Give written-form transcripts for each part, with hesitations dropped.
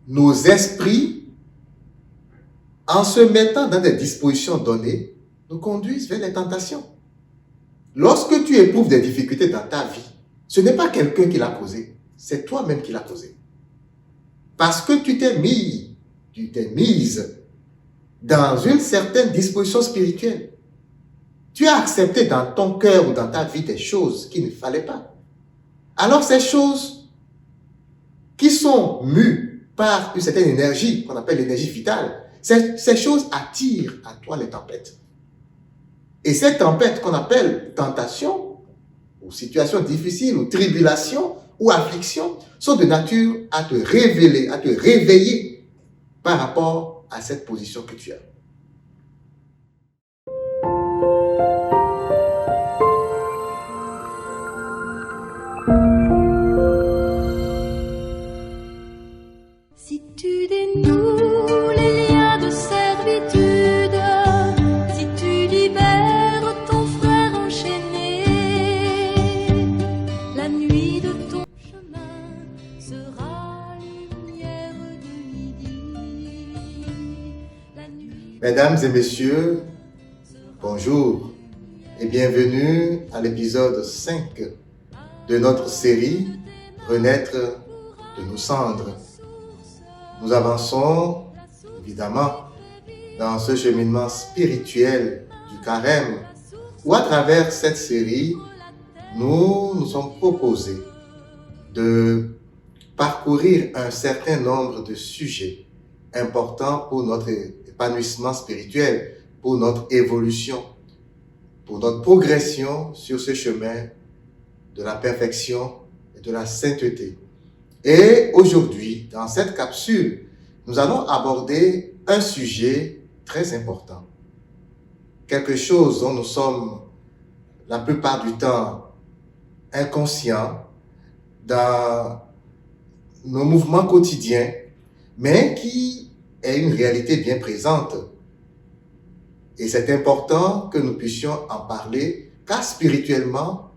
nos esprits, en se mettant dans des dispositions données, nous conduisent vers les tentations. Lorsque tu éprouves des difficultés dans ta vie, ce n'est pas quelqu'un qui l'a causé, c'est toi-même qui l'a causé. Parce que tu t'es mise dans une certaine disposition spirituelle. Tu as accepté dans ton cœur ou dans ta vie des choses qu'il ne fallait pas. Alors ces choses qui sont mues par une certaine énergie, qu'on appelle l'énergie vitale, ces choses attirent à toi les tempêtes. Et ces tempêtes qu'on appelle tentation, ou situation difficile, ou tribulation, ou affliction, sont de nature à te révéler, à te réveiller par rapport à cette position que tu as. Si tu dénoues les liens de servitude, si tu libères ton frère enchaîné, la nuit de ton chemin sera lumière de midi. La nuit Mesdames et messieurs, bonjour et bienvenue à l'épisode 5 de notre série Renaître de nos cendres. Nous avançons évidemment dans ce cheminement spirituel du carême où à travers cette série, nous nous sommes proposés de parcourir un certain nombre de sujets importants pour notre épanouissement spirituel, pour notre évolution, pour notre progression sur ce chemin de la perfection et de la sainteté. Et aujourd'hui, dans cette capsule, nous allons aborder un sujet très important. Quelque chose dont nous sommes la plupart du temps inconscients dans nos mouvements quotidiens, mais qui est une réalité bien présente. Et c'est important que nous puissions en parler, car spirituellement,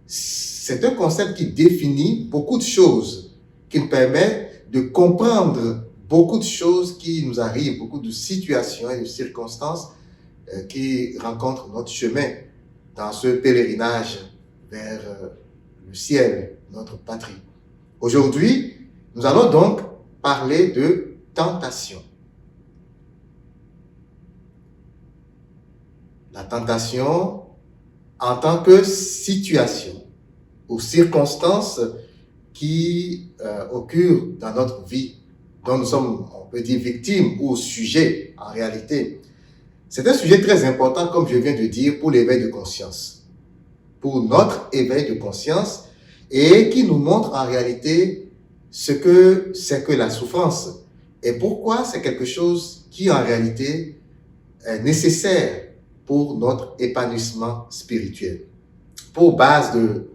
c'est un concept qui définit beaucoup de choses, qui nous permet de comprendre beaucoup de choses qui nous arrivent, beaucoup de situations et de circonstances qui rencontrent notre chemin dans ce pèlerinage vers le ciel, notre patrie. Aujourd'hui, nous allons donc parler de tentation. La tentation en tant que situation ou circonstances qui occurrent dans notre vie, dont nous sommes, on peut dire, victimes ou sujets en réalité. C'est un sujet très important, comme je viens de dire, pour l'éveil de conscience, pour notre éveil de conscience, et qui nous montre en réalité ce que c'est que la souffrance et pourquoi c'est quelque chose qui en réalité est nécessaire pour notre épanouissement spirituel. Pour base de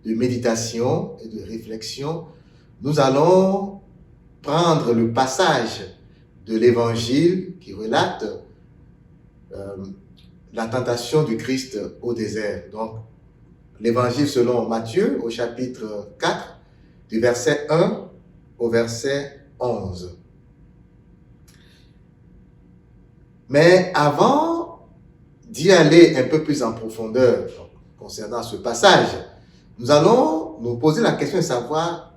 méditation et de réflexion, nous allons prendre le passage de l'Évangile qui relate la tentation du Christ au désert. Donc, l'Évangile selon Matthieu au chapitre 4, du verset 1 au verset 11. Mais avant d'y aller un peu plus en profondeur concernant ce passage, nous allons nous poser la question de savoir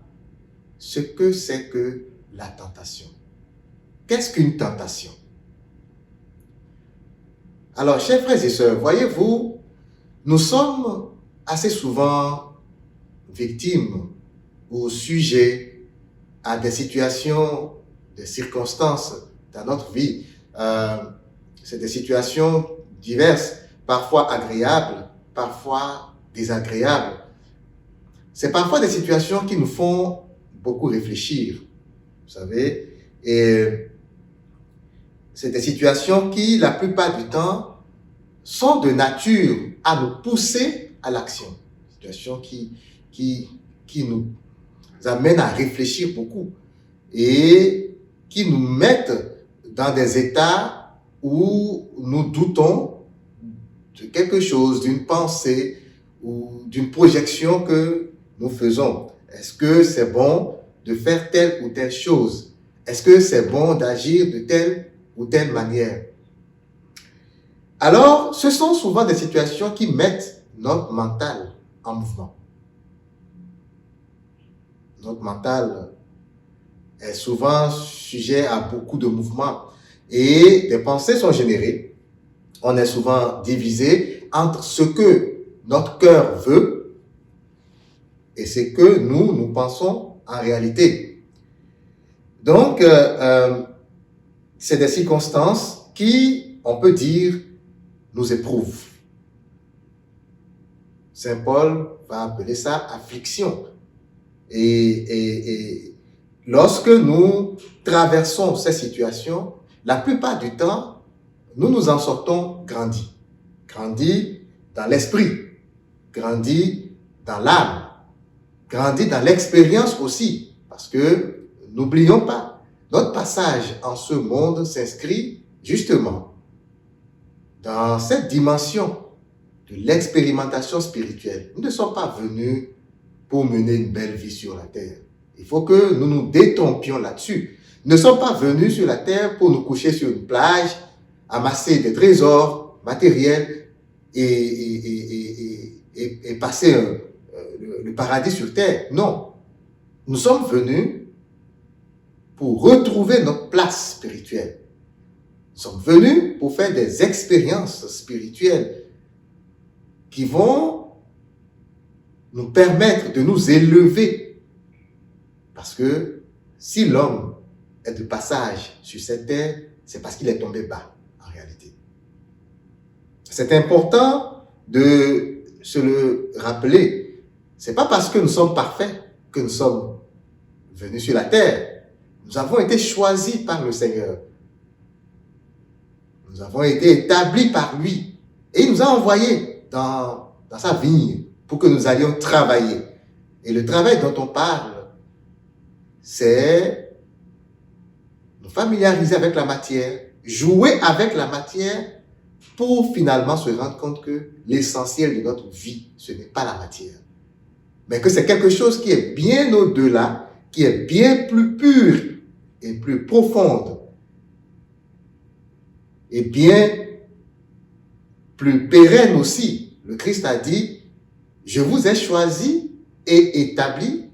ce que c'est que la tentation. Qu'est-ce qu'une tentation? Alors, chers frères et sœurs, voyez-vous, nous sommes assez souvent victimes ou sujets à des situations, des circonstances dans notre vie. C'est des situations diverses, parfois agréables, parfois désagréables. C'est parfois des situations qui nous font beaucoup réfléchir, vous savez, et c'est des situations qui, la plupart du temps, sont de nature à nous pousser à l'action. Situations qui nous amènent à réfléchir beaucoup et qui nous mettent dans des états où nous doutons de quelque chose, d'une pensée ou d'une projection que nous faisons. Est-ce que c'est bon de faire telle ou telle chose? Est-ce que c'est bon d'agir de telle ou telle manière? Alors, ce sont souvent des situations qui mettent notre mental en mouvement. Notre mental est souvent sujet à beaucoup de mouvements et des pensées sont générées. On est souvent divisé entre ce que notre cœur veut et ce que nous pensons en réalité. Donc, c'est des circonstances qui, on peut dire, nous éprouvent. Saint Paul va appeler ça affliction. Et lorsque nous traversons ces situations, la plupart du temps, nous nous en sortons grandis. Grandis dans l'esprit, grandis dans l'âme, grandis dans l'expérience aussi. Parce que, n'oublions pas, notre passage en ce monde s'inscrit justement dans cette dimension de l'expérimentation spirituelle. Nous ne sommes pas venus pour mener une belle vie sur la terre. Il faut que nous nous détrompions là-dessus. Nous ne sommes pas venus sur la terre pour nous coucher sur une plage, amasser des trésors matériels et passer le paradis sur terre. Non. Nous sommes venus pour retrouver notre place spirituelle. Nous sommes venus pour faire des expériences spirituelles qui vont nous permettre de nous élever. Parce que si l'homme est de passage sur cette terre, c'est parce qu'il est tombé bas, en réalité. C'est important de se le rappeler. C'est pas parce que nous sommes parfaits que nous sommes venus sur la terre. Nous avons été choisis par le Seigneur. Nous avons été établis par lui. Et il nous a envoyés dans sa vigne pour que nous allions travailler. Et le travail dont on parle, c'est nous familiariser avec la matière, jouer avec la matière pour finalement se rendre compte que l'essentiel de notre vie, ce n'est pas la matière. Mais que c'est quelque chose qui est bien au-delà, qui est bien plus pur et plus profonde et bien plus pérenne aussi. Le Christ a dit, je vous ai choisi et établi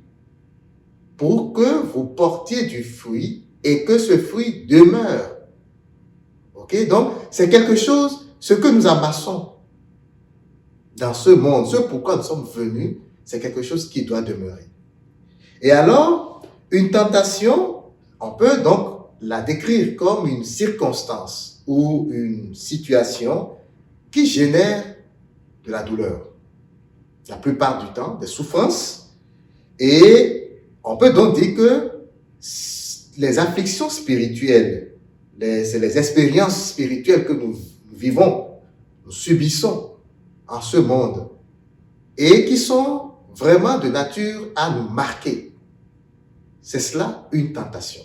pour que vous portiez du fruit et que ce fruit demeure. Ok? Donc, c'est quelque chose, ce que nous amassons dans ce monde, ce pourquoi nous sommes venus, c'est quelque chose qui doit demeurer. Et alors, une tentation, on peut donc la décrire comme une circonstance ou une situation qui génère de la douleur. La plupart du temps, des souffrances. Et on peut donc dire que les afflictions spirituelles, c'est les expériences spirituelles que nous vivons, nous subissons en ce monde et qui sont vraiment de nature à nous marquer. C'est cela une tentation.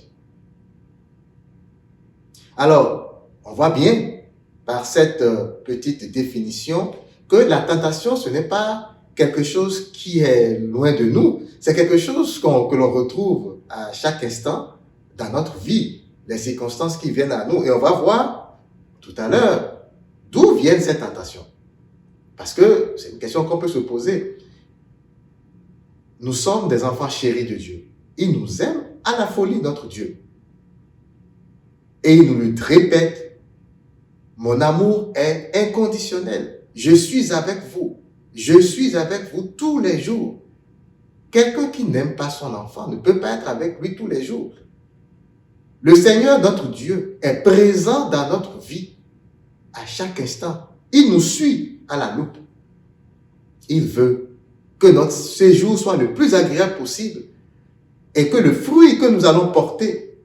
Alors, on voit bien par cette petite définition que la tentation, ce n'est pas quelque chose qui est loin de nous, c'est quelque chose que l'on retrouve à chaque instant dans notre vie, les circonstances qui viennent à nous. Et on va voir tout à l'heure d'où viennent ces tentations. Parce que c'est une question qu'on peut se poser. Nous sommes des enfants chéris de Dieu. Il nous aime à la folie, notre Dieu. Et il nous le répète, mon amour est inconditionnel. Je suis avec vous. Je suis avec vous tous les jours. Quelqu'un qui n'aime pas son enfant ne peut pas être avec lui tous les jours. Le Seigneur, notre Dieu, est présent dans notre vie à chaque instant. Il nous suit à la loupe. Il veut que notre séjour soit le plus agréable possible et que le fruit que nous allons porter,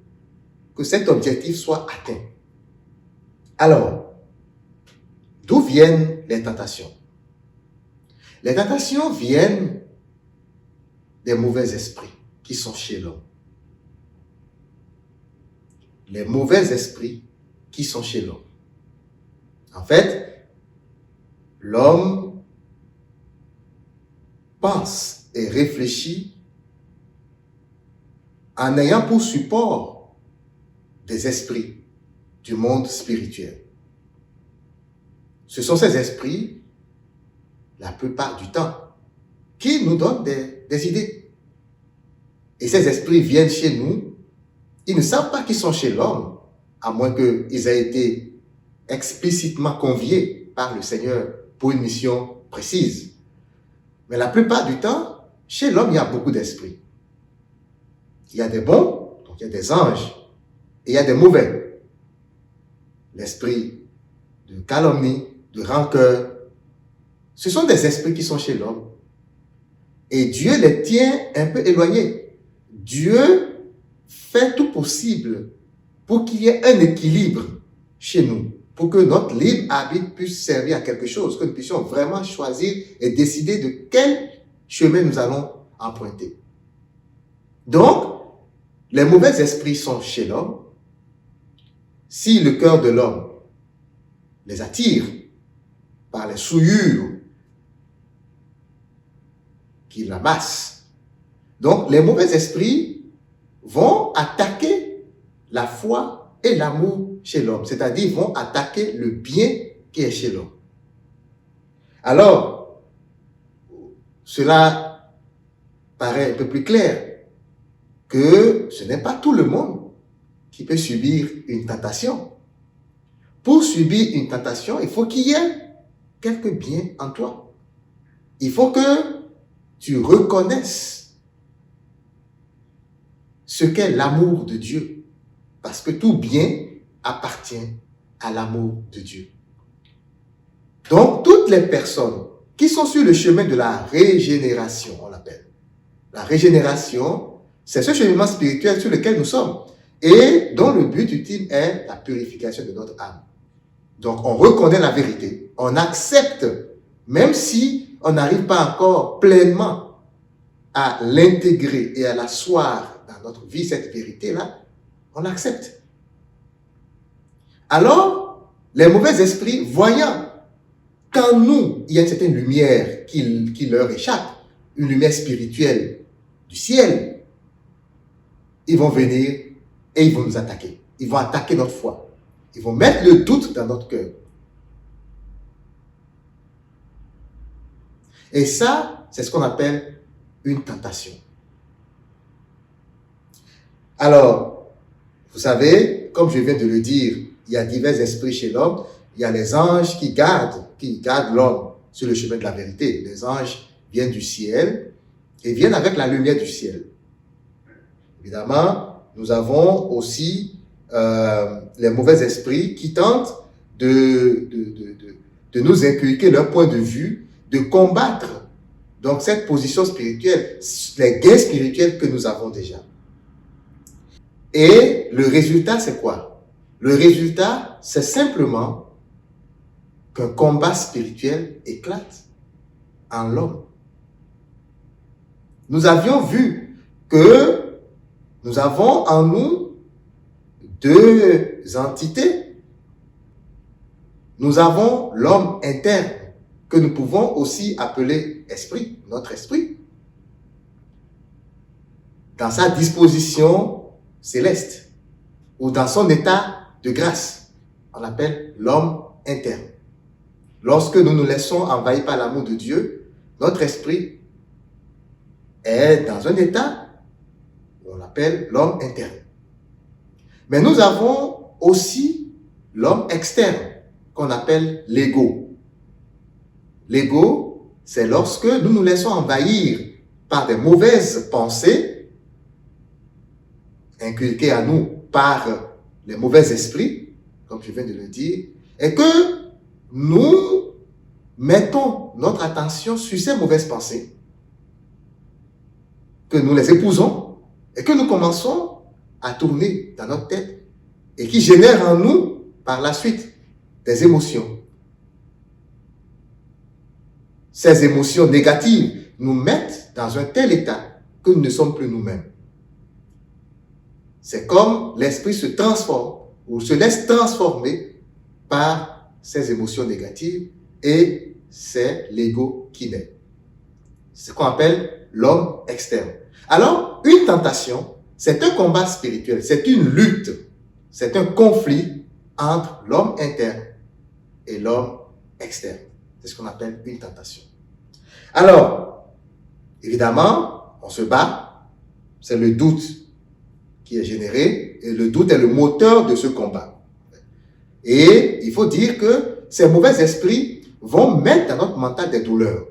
que cet objectif soit atteint. Alors, d'où viennent les tentations? Les tentations viennent des mauvais esprits qui sont chez l'homme. Les mauvais esprits qui sont chez l'homme. En fait, l'homme pense et réfléchit en ayant pour support des esprits du monde spirituel. Ce sont ces esprits, la plupart du temps, qui nous donnent des idées. Et ces esprits viennent chez nous, ils ne savent pas qu'ils sont chez l'homme, à moins qu'ils aient été explicitement conviés par le Seigneur pour une mission précise. Mais la plupart du temps, chez l'homme, il y a beaucoup d'esprits. Il y a des bons, donc il y a des anges, et il y a des mauvais. L'esprit de calomnie, de rancœur, ce sont des esprits qui sont chez l'homme. Et Dieu les tient un peu éloignés. Dieu fait tout possible pour qu'il y ait un équilibre chez nous, pour que notre libre arbitre puisse servir à quelque chose, que nous puissions vraiment choisir et décider de quel chemin nous allons emprunter. Donc, les mauvais esprits sont chez l'homme. Si le cœur de l'homme les attire par les souillures qu'il amasse, donc les mauvais esprits vont attaquer la foi et l'amour chez l'homme, c'est-à-dire vont attaquer le bien qui est chez l'homme. Alors, cela paraît un peu plus clair que ce n'est pas tout le monde qui peut subir une tentation. Pour subir une tentation, il faut qu'il y ait quelque bien en toi. Il faut que tu reconnaisses ce qu'est l'amour de Dieu, parce que tout bien appartient à l'amour de Dieu. Donc, toutes les personnes qui sont sur le chemin de la régénération, on l'appelle. La régénération, c'est ce cheminement spirituel sur lequel nous sommes et dont le but ultime est la purification de notre âme. Donc, on reconnaît la vérité, on accepte, même si on n'arrive pas encore pleinement à l'intégrer et à l'asseoir dans notre vie, cette vérité-là, on l'accepte. Alors, les mauvais esprits, voyant qu'en nous, il y a une certaine lumière qui leur échappe, une lumière spirituelle du ciel, ils vont venir et ils vont nous attaquer. Ils vont attaquer notre foi. Ils vont mettre le doute dans notre cœur. Et ça, c'est ce qu'on appelle une tentation. Alors, vous savez, comme je viens de le dire, il y a divers esprits chez l'homme. Il y a les anges qui gardent l'homme sur le chemin de la vérité. Les anges viennent du ciel et viennent avec la lumière du ciel. Évidemment, nous avons aussi les mauvais esprits qui tentent de nous inculquer leur point de vue, de combattre donc cette position spirituelle, les gains spirituels que nous avons déjà. Et le résultat, c'est quoi? Le résultat, c'est simplement qu'un combat spirituel éclate en l'homme. Nous avions vu que nous avons en nous deux entités. Nous avons l'homme interne, que nous pouvons aussi appeler esprit, notre esprit, dans sa disposition céleste, ou dans son état de grâce. On l'appelle l'homme interne. Lorsque nous nous laissons envahir par l'amour de Dieu, notre esprit est dans un état on l'appelle l'homme interne. Mais nous avons aussi l'homme externe, qu'on appelle l'ego. L'ego, c'est lorsque nous nous laissons envahir par des mauvaises pensées inculquées à nous par les mauvais esprits, comme je viens de le dire, et que nous mettons notre attention sur ces mauvaises pensées, que nous les épousons et que nous commençons à tourner dans notre tête et qui génèrent en nous, par la suite, des émotions. Ces émotions négatives nous mettent dans un tel état que nous ne sommes plus nous-mêmes. C'est comme l'esprit se transforme ou se laisse transformer par ces émotions négatives et c'est l'ego qui naît. C'est ce qu'on appelle l'homme externe. Alors, une tentation, c'est un combat spirituel, c'est une lutte c'est un conflit entre l'homme interne et l'homme externe. C'est ce qu'on appelle une tentation. Alors, évidemment, on se bat, c'est le doute qui est généré, et le doute est le moteur de ce combat. Et il faut dire que ces mauvais esprits vont mettre dans notre mental des douleurs.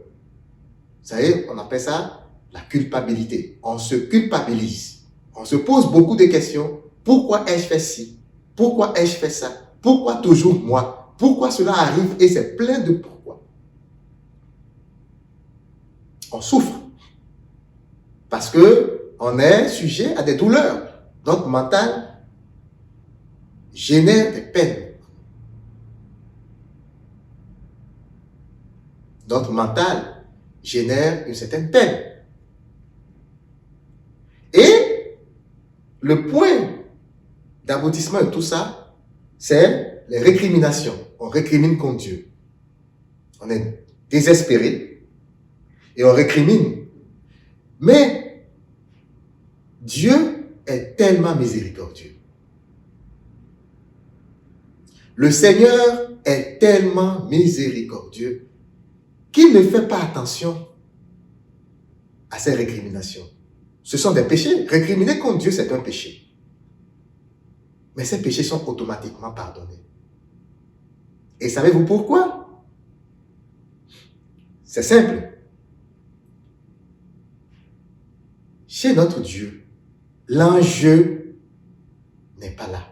Vous savez, on appelle ça la culpabilité. On se culpabilise. On se pose beaucoup de questions. Pourquoi ai-je fait ci? Pourquoi ai-je fait ça? Pourquoi toujours moi? Pourquoi cela arrive? Et c'est plein de pourquoi. On souffre. Parce que on est sujet à des douleurs. Notre mental génère des peines. Notre mental génère une certaine peine. Et le point d'aboutissement de tout ça, c'est les récriminations. On récrimine contre Dieu. On est désespéré et on récrimine. Mais Dieu est tellement miséricordieux. Le Seigneur est tellement miséricordieux qu'il ne fait pas attention à ces récriminations. Ce sont des péchés. Récriminer contre Dieu, c'est un péché. Mais ces péchés sont automatiquement pardonnés. Et savez-vous pourquoi? C'est simple. Chez notre Dieu, l'enjeu n'est pas là.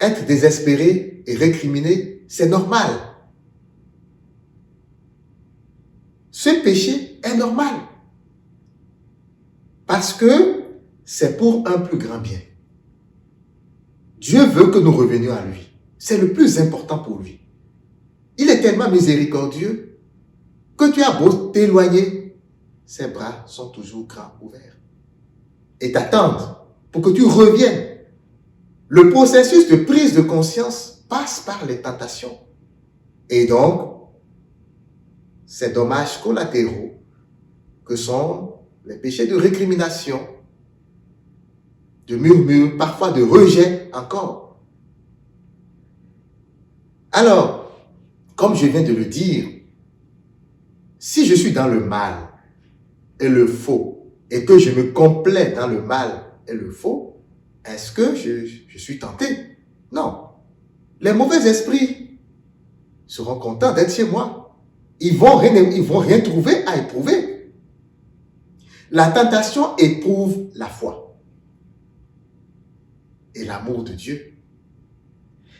Être désespéré et récriminer, c'est normal. Ce péché est normal. Parce que c'est pour un plus grand bien. Dieu veut que nous revenions à lui. C'est le plus important pour lui. Il est tellement miséricordieux que tu as beau t'éloigner, ses bras sont toujours grands ouverts et t'attendent pour que tu reviennes. Le processus de prise de conscience passe par les tentations. Et donc, ces dommages collatéraux que sont les péchés de récrimination, de murmure, parfois de rejet encore. Alors, comme je viens de le dire, si je suis dans le mal et le faux, et que je me complais dans le mal et le faux, est-ce que je suis tenté? Non. Les mauvais esprits seront contents d'être chez moi. Ils vont rien trouver à éprouver. La tentation éprouve la foi et l'amour de Dieu.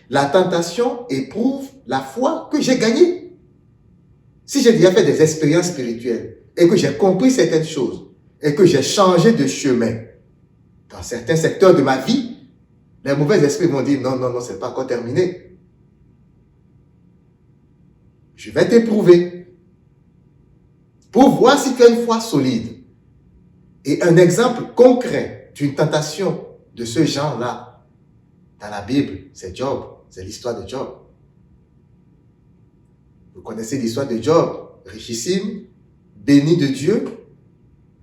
La tentation éprouve la foi que j'ai gagnée. Si j'ai déjà fait des expériences spirituelles et que j'ai compris certaines choses et que j'ai changé de chemin dans certains secteurs de ma vie, les mauvais esprits vont dire non, c'est pas encore terminé. Je vais t'éprouver pour voir si tu as une foi solide. Et un exemple concret d'une tentation de ce genre-là dans la Bible, c'est Job. C'est l'histoire de Job. Vous connaissez l'histoire de Job, richissime, béni de Dieu,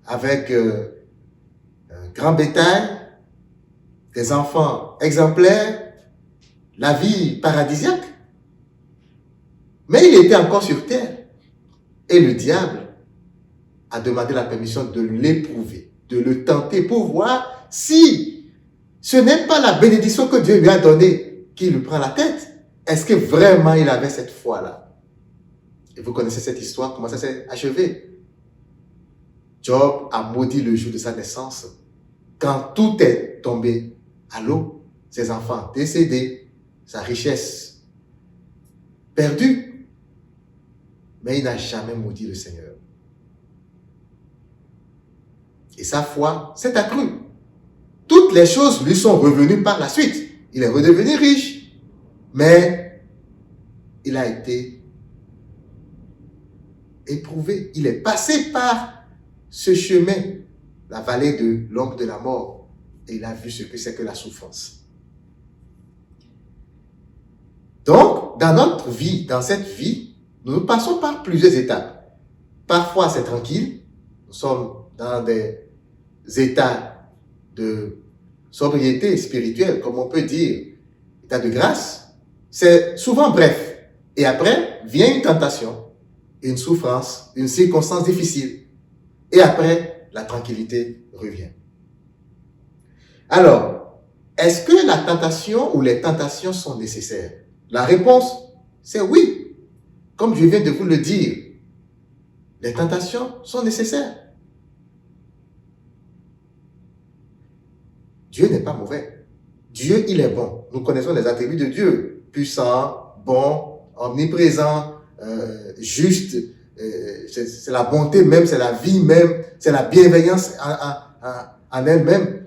avec un grand bétail, des enfants exemplaires, la vie paradisiaque. Mais il était encore sur terre. Et le diable a demandé la permission de l'éprouver, de le tenter pour voir si ce n'est pas la bénédiction que Dieu lui a donnée qui lui prend la tête. Est-ce que vraiment il avait cette foi-là? Et vous connaissez cette histoire, comment ça s'est achevé? Job a maudit le jour de sa naissance. Quand tout est tombé à l'eau, ses enfants décédés, sa richesse perdue. Mais il n'a jamais maudit le Seigneur. Et sa foi s'est accrue. Toutes les choses lui sont revenues par la suite. Il est redevenu riche. Mais il a été éprouvé. Il est passé par ce chemin, la vallée de l'ombre de la mort. Et il a vu ce que c'est que la souffrance. Donc, dans notre vie, dans cette vie, nous passons par plusieurs étapes. Parfois, c'est tranquille. Nous sommes dans des états de sobriété spirituelle, comme on peut dire, état de grâce, c'est souvent bref. Et après, vient une tentation, une souffrance, une circonstance difficile. Et après, la tranquillité revient. Alors, est-ce que la tentation ou les tentations sont nécessaires? La réponse, c'est oui. Comme je viens de vous le dire, les tentations sont nécessaires. Dieu n'est pas mauvais. Dieu, il est bon. Nous connaissons les attributs de Dieu. Puissant, bon, omniprésent, juste. C'est la bonté même, c'est la vie même, c'est la bienveillance en elle-même.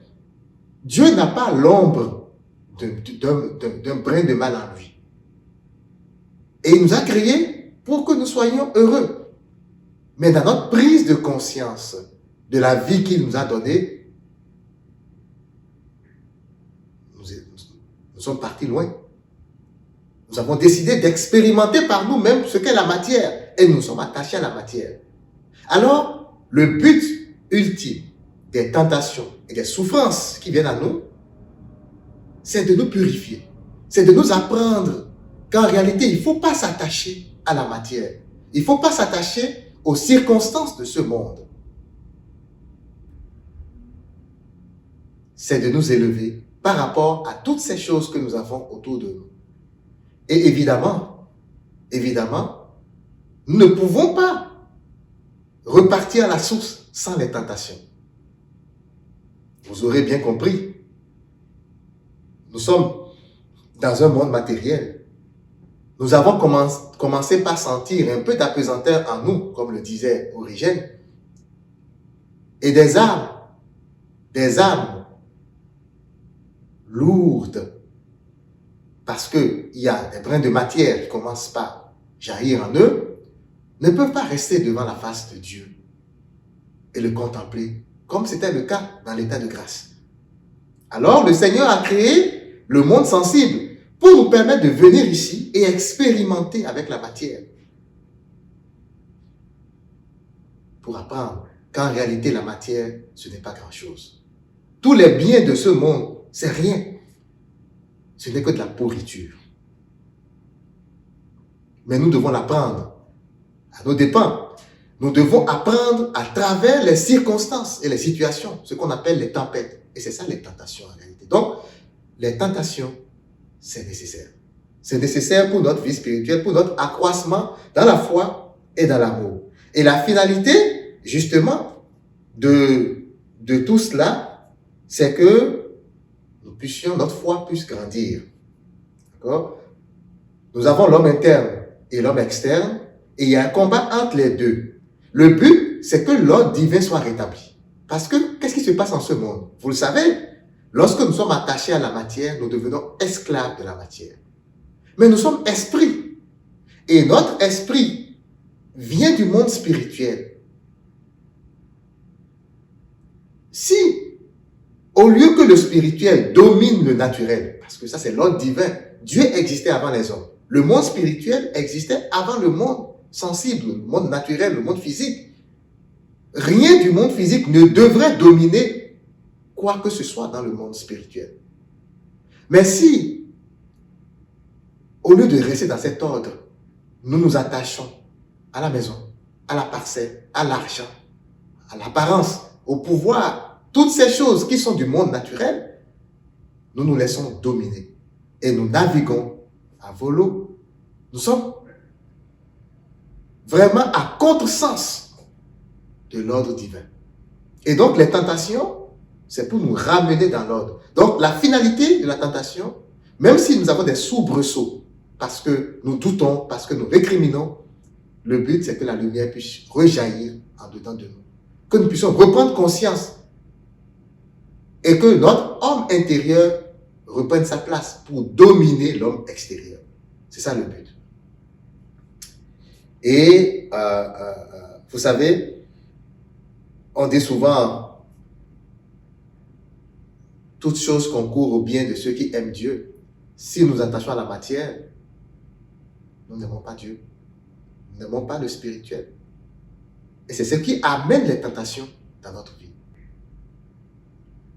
Dieu n'a pas l'ombre d'un brin de mal en lui. Et il nous a créés pour que nous soyons heureux. Mais dans notre prise de conscience de la vie qu'il nous a donnée, nous sommes partis loin. Nous avons décidé d'expérimenter par nous-mêmes ce qu'est la matière. Et nous sommes attachés à la matière. Alors, le but ultime des tentations et des souffrances qui viennent à nous, c'est de nous purifier. C'est de nous apprendre qu'en réalité, il ne faut pas s'attacher à la matière. Il ne faut pas s'attacher aux circonstances de ce monde. C'est de nous élever par rapport à toutes ces choses que nous avons autour de nous. Et évidemment, nous ne pouvons pas repartir à la source sans les tentations. Vous aurez bien compris. Nous sommes dans un monde matériel. Nous avons commencé par sentir un peu d'apesanteur en nous, comme le disait Origène, et des âmes lourdes, parce qu'il y a des brins de matière qui commencent par jaillir en eux, ne peuvent pas rester devant la face de Dieu et le contempler, comme c'était le cas dans l'état de grâce. Alors le Seigneur a créé le monde sensible pour nous permettre de venir ici et expérimenter avec la matière. Pour apprendre qu'en réalité la matière, ce n'est pas grand-chose. Tous les biens de ce monde, c'est rien. Ce n'est que de la pourriture. Mais nous devons l'apprendre à nos dépens. Nous devons apprendre à travers les circonstances et les situations, ce qu'on appelle les tempêtes. Et c'est ça les tentations en réalité. Donc, les tentations, c'est nécessaire. C'est nécessaire pour notre vie spirituelle, pour notre accroissement dans la foi et dans l'amour. Et la finalité, justement, de tout cela, c'est que notre foi puisse grandir. D'accord? Nous avons l'homme interne et l'homme externe, et il y a un combat entre les deux. Le but, c'est que l'ordre divin soit rétabli. Parce que, qu'est-ce qui se passe en ce monde? Vous le savez, lorsque nous sommes attachés à la matière, nous devenons esclaves de la matière. Mais nous sommes esprits. Et notre esprit vient du monde spirituel. Si, au lieu que le spirituel domine le naturel, parce que ça c'est l'ordre divin, Dieu existait avant les hommes. Le monde spirituel existait avant le monde sensible, le monde naturel, le monde physique. Rien du monde physique ne devrait dominer quoi que ce soit dans le monde spirituel. Mais si, au lieu de rester dans cet ordre, nous nous attachons à la maison, à la parcelle, à l'argent, à l'apparence, au pouvoir, toutes ces choses qui sont du monde naturel, nous nous laissons dominer et nous naviguons à volo. Nous sommes vraiment à contresens de l'ordre divin. Et donc les tentations, c'est pour nous ramener dans l'ordre. Donc la finalité de la tentation, même si nous avons des soubresauts, parce que nous doutons, parce que nous récriminons, le but c'est que la lumière puisse rejaillir en dedans de nous. Que nous puissions reprendre conscience et que notre homme intérieur reprenne sa place pour dominer l'homme extérieur. C'est ça le but. Et vous savez, on dit souvent, toutes choses concourent au bien de ceux qui aiment Dieu. Si nous attachons à la matière, nous n'aimons pas Dieu. Nous n'aimons pas le spirituel. Et c'est ce qui amène les tentations dans notre vie.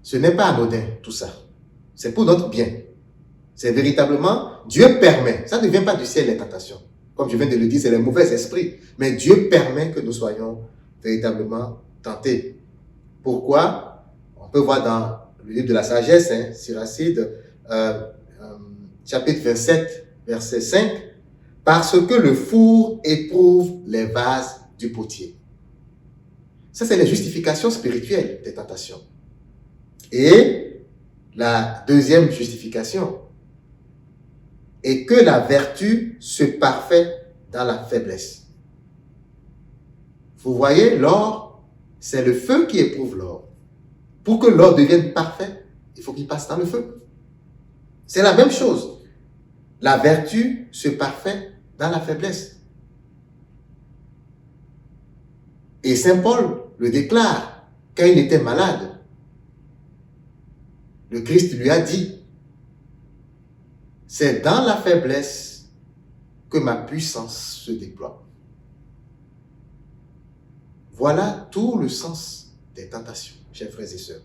Ce n'est pas anodin, tout ça. C'est pour notre bien. C'est véritablement, Dieu permet. Ça ne vient pas du ciel, les tentations. Comme je viens de le dire, c'est les mauvais esprits. Mais Dieu permet que nous soyons véritablement tentés. Pourquoi? On peut voir dans le livre de la sagesse, Siracide, chapitre 27, verset 5, parce que le four éprouve les vases du potier. Ça, c'est les justifications spirituelles des tentations. Et la deuxième justification est que la vertu se parfait dans la faiblesse. Vous voyez, l'or, c'est le feu qui éprouve l'or. Pour que l'or devienne parfait, il faut qu'il passe dans le feu. C'est la même chose. La vertu se parfait dans la faiblesse. Et Saint Paul le déclare quand il était malade. Le Christ lui a dit, c'est dans la faiblesse que ma puissance se déploie. Voilà tout le sens des tentations, chers frères et sœurs.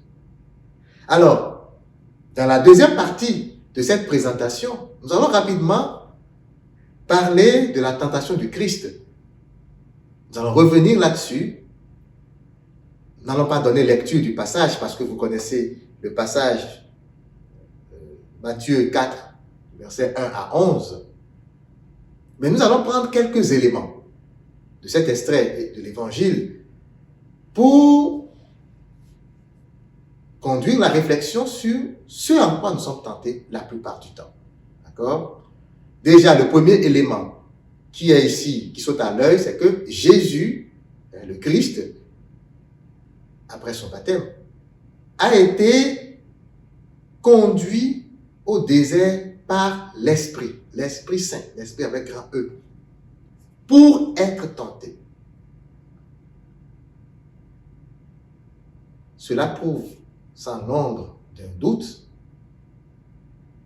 Alors, dans la deuxième partie de cette présentation, nous allons rapidement parler de la tentation du Christ. Nous allons revenir là-dessus. Nous n'allons pas donner lecture du passage parce que vous connaissez le passage Matthieu 4, versets 1 à 11. Mais nous allons prendre quelques éléments de cet extrait de l'Évangile pour conduire la réflexion sur ce en quoi nous sommes tentés la plupart du temps. D'accord? Déjà, le premier élément qui est ici, qui saute à l'œil, c'est que Jésus, le Christ, après son baptême, a été conduit au désert par l'Esprit, l'Esprit Saint, l'Esprit avec grand E, pour être tenté. Cela prouve, sans l'ombre d'un doute,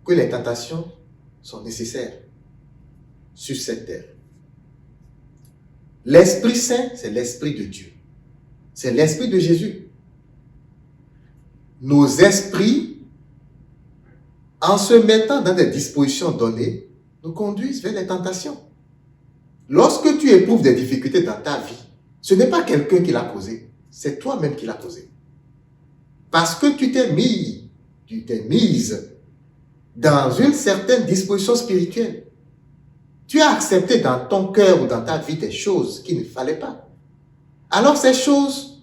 que les tentations sont nécessaires sur cette terre. L'Esprit Saint, c'est l'Esprit de Dieu. C'est l'Esprit de Jésus. Nos esprits, en se mettant dans des dispositions données, nous conduisent vers les tentations. Lorsque tu éprouves des difficultés dans ta vie, ce n'est pas quelqu'un qui l'a causé, c'est toi-même qui l'a causé. Parce que tu t'es mise dans une certaine disposition spirituelle. Tu as accepté dans ton cœur ou dans ta vie des choses qu'il ne fallait pas. Alors ces choses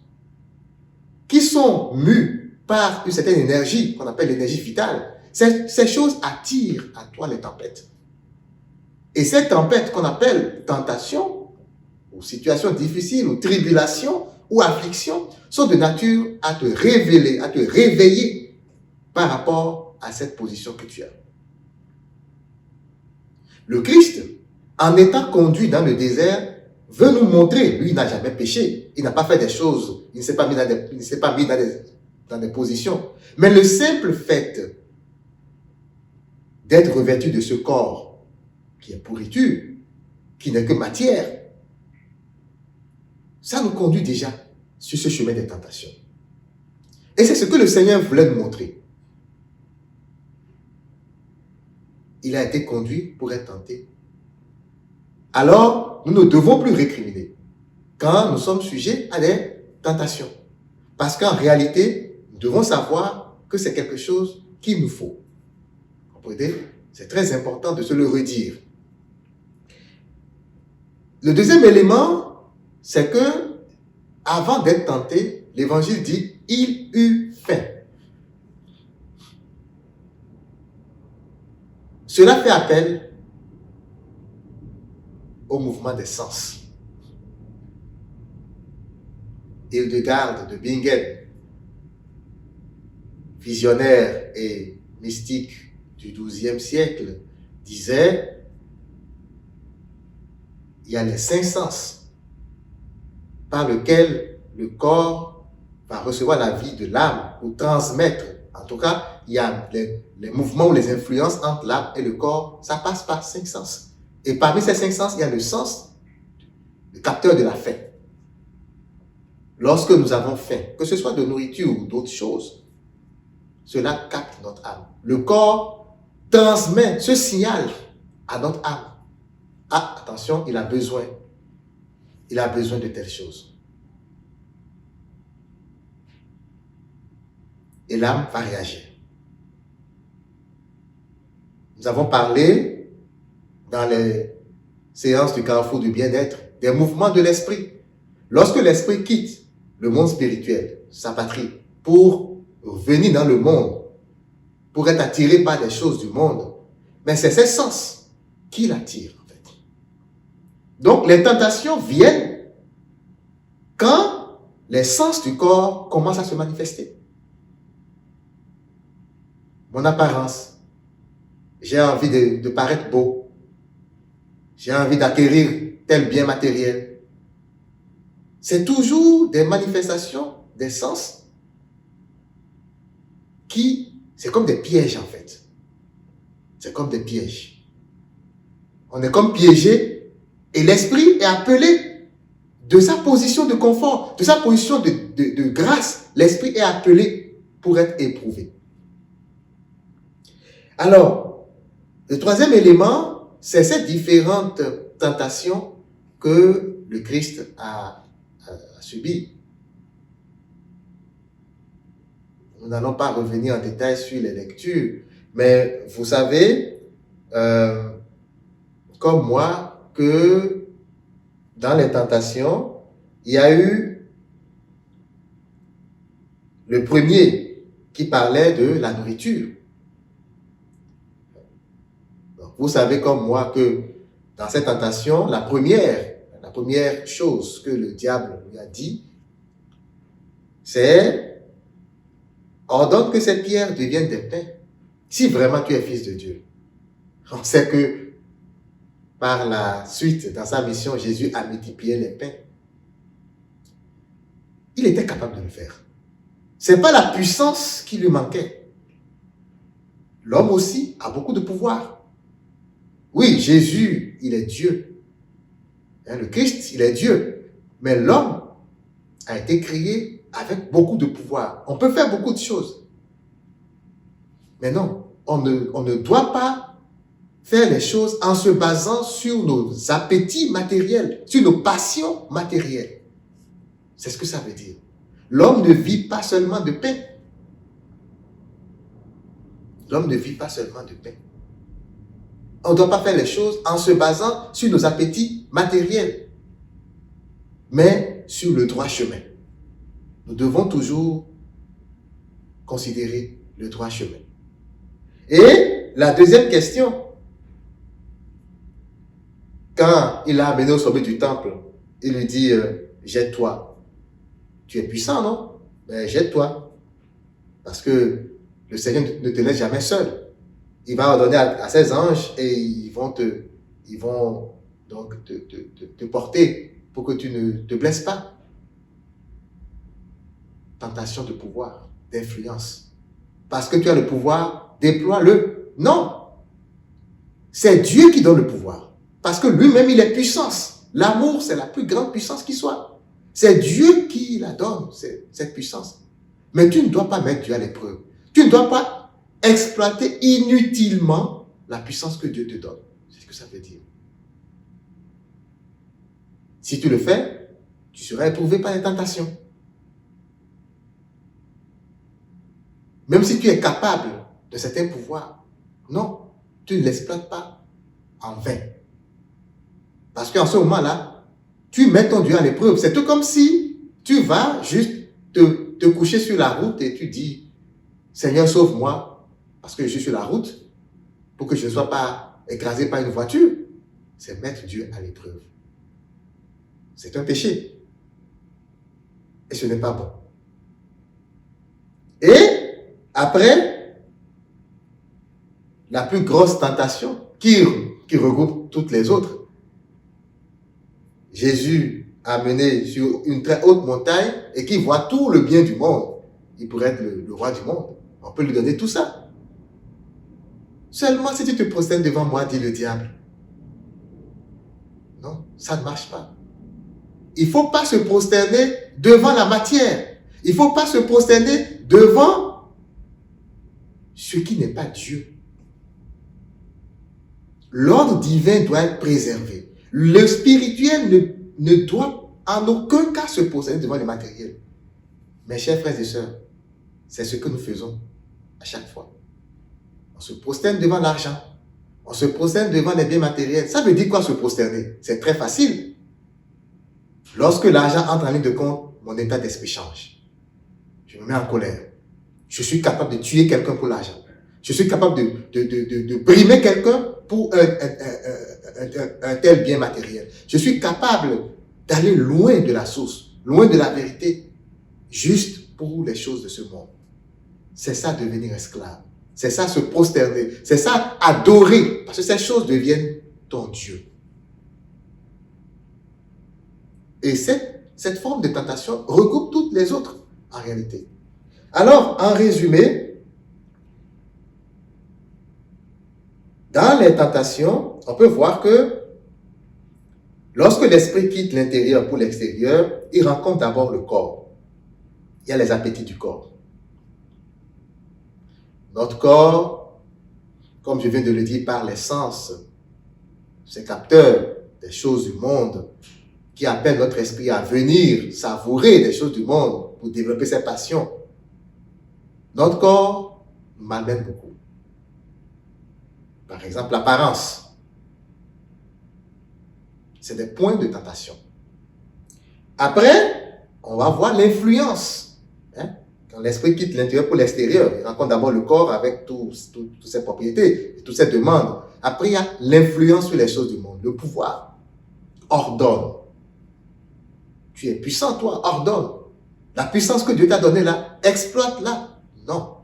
qui sont mues par une certaine énergie, qu'on appelle l'énergie vitale, ces choses attirent à toi les tempêtes. Et ces tempêtes qu'on appelle tentation, ou situation difficile, ou tribulation, ou affliction, sont de nature à te révéler, à te réveiller par rapport à cette position que tu as. Le Christ, en étant conduit dans le désert, veut nous montrer, lui, il n'a jamais péché, il n'a pas fait des choses, il ne s'est pas mis dans des positions. Mais le simple fait d'être revêtu de ce corps qui est pourriture, qui n'est que matière, ça nous conduit déjà sur ce chemin des tentations. Et c'est ce que le Seigneur voulait nous montrer. Il a été conduit pour être tenté. Alors, nous ne devons plus récriminer quand nous sommes sujets à des tentations. Parce qu'en réalité, nous devons savoir que c'est quelque chose qu'il nous faut. Vous comprenez? C'est très important de se le redire. Le deuxième élément, c'est que, avant d'être tenté, l'Évangile dit « il eut faim ». Cela fait appel au mouvement des sens. Hildegard de Bingen, visionnaire et mystique du XIIe siècle, disait il y a les 5 sens par lesquels le corps va recevoir la vie de l'âme ou transmettre. En tout cas, il y a les mouvements ou les influences entre l'âme et le corps, ça passe par 5 sens. Et parmi ces 5 sens, il y a le sens, le capteur de la faim. Lorsque nous avons faim, que ce soit de nourriture ou d'autres choses, cela capte notre âme. Le corps transmet ce signal à notre âme. Ah, attention, il a besoin de telle chose. Et l'âme va réagir. Nous avons parlé dans les séances du carrefour du bien-être des mouvements de l'esprit. Lorsque l'esprit quitte le monde spirituel, sa patrie, pour venir dans le monde, pour être attiré par les choses du monde, mais c'est ses sens qui l'attirent en fait. Donc les tentations viennent quand les sens du corps commencent à se manifester. Mon apparence, j'ai envie de paraître beau, j'ai envie d'acquérir tel bien matériel. C'est toujours des manifestations des sens c'est comme des pièges en fait. C'est comme des pièges. On est comme piégé et l'esprit est appelé de sa position de confort, de sa position de grâce. L'esprit est appelé pour être éprouvé. Alors, le troisième élément, c'est ces différentes tentations que le Christ a subies. Nous n'allons pas revenir en détail sur les lectures, mais vous savez, comme moi, que dans les tentations, il y a eu le premier qui parlait de la nourriture. Donc, vous savez comme moi que dans cette tentation, la première chose que le diable lui a dit, c'est « Ordonne que cette pierre devienne des pains, si vraiment tu es fils de Dieu. » On sait que par la suite, dans sa mission, Jésus a multiplié les pains. Il était capable de le faire. Ce n'est pas la puissance qui lui manquait. L'homme aussi a beaucoup de pouvoir. Oui, Jésus, il est Dieu. Le Christ, il est Dieu. Mais l'homme a été créé avec beaucoup de pouvoir. On peut faire beaucoup de choses. Mais non, on ne doit pas faire les choses en se basant sur nos appétits matériels, sur nos passions matérielles. C'est ce que ça veut dire. L'homme ne vit pas seulement de pain. L'homme ne vit pas seulement de pain. On ne doit pas faire les choses en se basant sur nos appétits matériels, mais sur le droit chemin. Nous devons toujours considérer le droit chemin. Et la deuxième question, quand il l'a amené au sommet du temple, il lui dit « Jette-toi. Tu es puissant, non? Mais jette-toi. Parce que le Seigneur ne te laisse jamais seul. Il va ordonner à ses anges et ils vont donc te porter pour que tu ne te blesses pas. » Tentation de pouvoir, d'influence. Parce que tu as le pouvoir, déploie-le. Non. C'est Dieu qui donne le pouvoir. Parce que lui-même, il est puissance. L'amour, c'est la plus grande puissance qui soit. C'est Dieu qui la donne, cette puissance. Mais tu ne dois pas mettre Dieu à l'épreuve. Tu ne dois pas exploiter inutilement la puissance que Dieu te donne. C'est ce que ça veut dire. Si tu le fais, tu seras éprouvé par les tentations. Même si tu es capable de certains pouvoirs, non, tu ne l'exploites pas en vain. Parce qu'en ce moment-là, tu mets ton Dieu à l'épreuve. C'est tout comme si tu vas juste te coucher sur la route et tu dis, Seigneur, sauve-moi, parce que je suis sur la route, pour que je ne sois pas écrasé par une voiture. C'est mettre Dieu à l'épreuve. C'est un péché. Et ce n'est pas bon. Et après, la plus grosse tentation qui regroupe toutes les autres, Jésus a mené sur une très haute montagne et qui voit tout le bien du monde. Il pourrait être le roi du monde. On peut lui donner tout ça. Seulement si tu te prosternes devant moi, dit le diable. Non, ça ne marche pas. Il ne faut pas se prosterner devant la matière. Il ne faut pas se prosterner devant ce qui n'est pas Dieu. L'ordre divin doit être préservé. Le spirituel ne doit en aucun cas se poser devant le matériel. Mes chers frères et sœurs, c'est ce que nous faisons à chaque fois. On se prosterne devant l'argent. On se prosterne devant les biens matériels. Ça veut dire quoi se prosterner? C'est très facile. Lorsque l'argent entre en ligne de compte, mon état d'esprit change. Je me mets en colère. Je suis capable de tuer quelqu'un pour l'argent. Je suis capable de brimer quelqu'un pour un tel bien matériel. Je suis capable d'aller loin de la source, loin de la vérité, juste pour les choses de ce monde. C'est ça devenir esclave. C'est ça se prosterner. C'est ça adorer. Parce que ces choses deviennent ton Dieu. Et cette forme de tentation regroupe toutes les autres en réalité. Alors, en résumé, dans les tentations, on peut voir que lorsque l'esprit quitte l'intérieur pour l'extérieur, il rencontre d'abord le corps. Il y a les appétits du corps. Notre corps, comme je viens de le dire, par les sens, ces capteurs des choses du monde, qui appellent notre esprit à venir savourer des choses du monde pour développer ses passions. Notre corps nous malmène beaucoup. Par exemple, l'apparence. C'est des points de tentation. Après, on va voir l'influence. Quand l'esprit quitte l'intérieur pour l'extérieur, il rencontre d'abord le corps avec toutes ses propriétés et toutes ses demandes. Après, il y a l'influence sur les choses du monde, le pouvoir. Ordonne. Tu es puissant, toi, ordonne. La puissance que Dieu t'a donnée là, exploite-la. Non.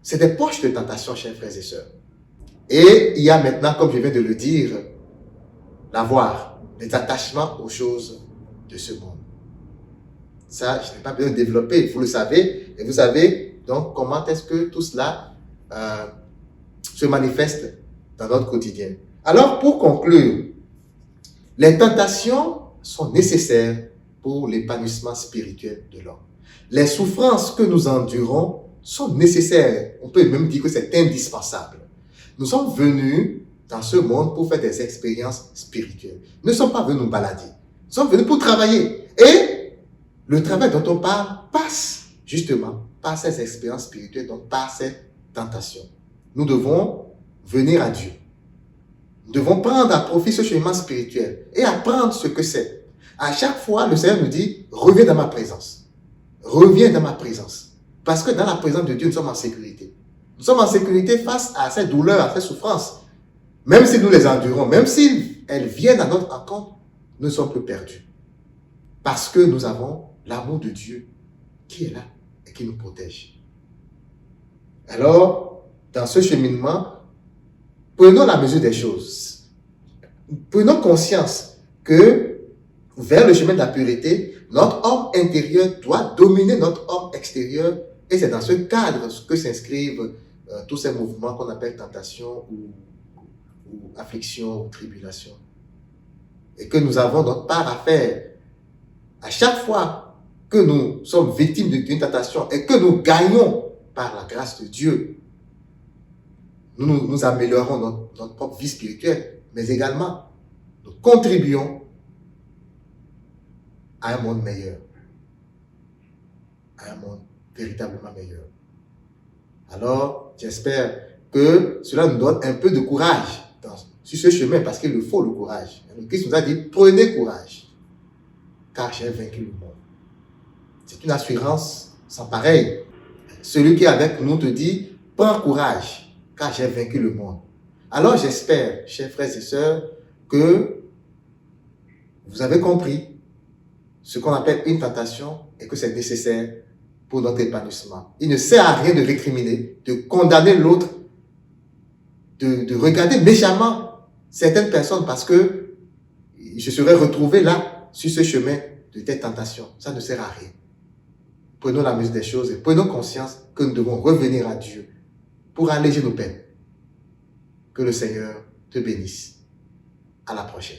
C'est des poches de tentation, chers frères et sœurs. Et il y a maintenant, comme je viens de le dire, l'avoir, les attachements aux choses de ce monde. Ça, je n'ai pas besoin de développer, vous le savez. Et vous savez donc comment est-ce que tout cela se manifeste dans notre quotidien. Alors, pour conclure, les tentations sont nécessaires pour l'épanouissement spirituel de l'homme. Les souffrances que nous endurons sont nécessaires. On peut même dire que c'est indispensable. Nous sommes venus dans ce monde pour faire des expériences spirituelles. Nous ne sommes pas venus nous balader. Nous sommes venus pour travailler. Et le travail dont on parle passe justement par ces expériences spirituelles, donc par ces tentations. Nous devons venir à Dieu. Nous devons prendre à profit ce chemin spirituel et apprendre ce que c'est. À chaque fois, le Seigneur nous dit, reviens dans ma présence. Reviens dans ma présence. Parce que dans la présence de Dieu, nous sommes en sécurité. Nous sommes en sécurité face à ces douleurs, à ces souffrances. Même si nous les endurons, même si elles viennent à notre encontre, nous ne sommes plus perdus. Parce que nous avons l'amour de Dieu qui est là et qui nous protège. Alors, dans ce cheminement, prenons la mesure des choses. Prenons conscience que vers le chemin de la pureté, notre homme intérieur doit dominer notre homme extérieur et c'est dans ce cadre que s'inscrivent tous ces mouvements qu'on appelle tentation ou affliction ou tribulation. Et que nous avons notre part à faire. À chaque fois que nous sommes victimes d'une tentation et que nous gagnons par la grâce de Dieu, nous améliorons notre propre vie spirituelle, mais également nous contribuons à un monde meilleur, à un monde véritablement meilleur. Alors, j'espère que cela nous donne un peu de courage sur ce chemin, parce qu'il nous faut le courage. Le Christ nous a dit, prenez courage, car j'ai vaincu le monde. C'est une assurance sans pareil. Celui qui est avec nous te dit, prends courage, car j'ai vaincu le monde. Alors j'espère, chers frères et sœurs, que vous avez compris ce qu'on appelle une tentation et que c'est nécessaire pour notre épanouissement. Il ne sert à rien de récriminer, de condamner l'autre, de regarder méchamment certaines personnes parce que je serais retrouvé là, sur ce chemin de telle tentation. Ça ne sert à rien. Prenons la mesure des choses et prenons conscience que nous devons revenir à Dieu pour alléger nos peines. Que le Seigneur te bénisse. À la prochaine.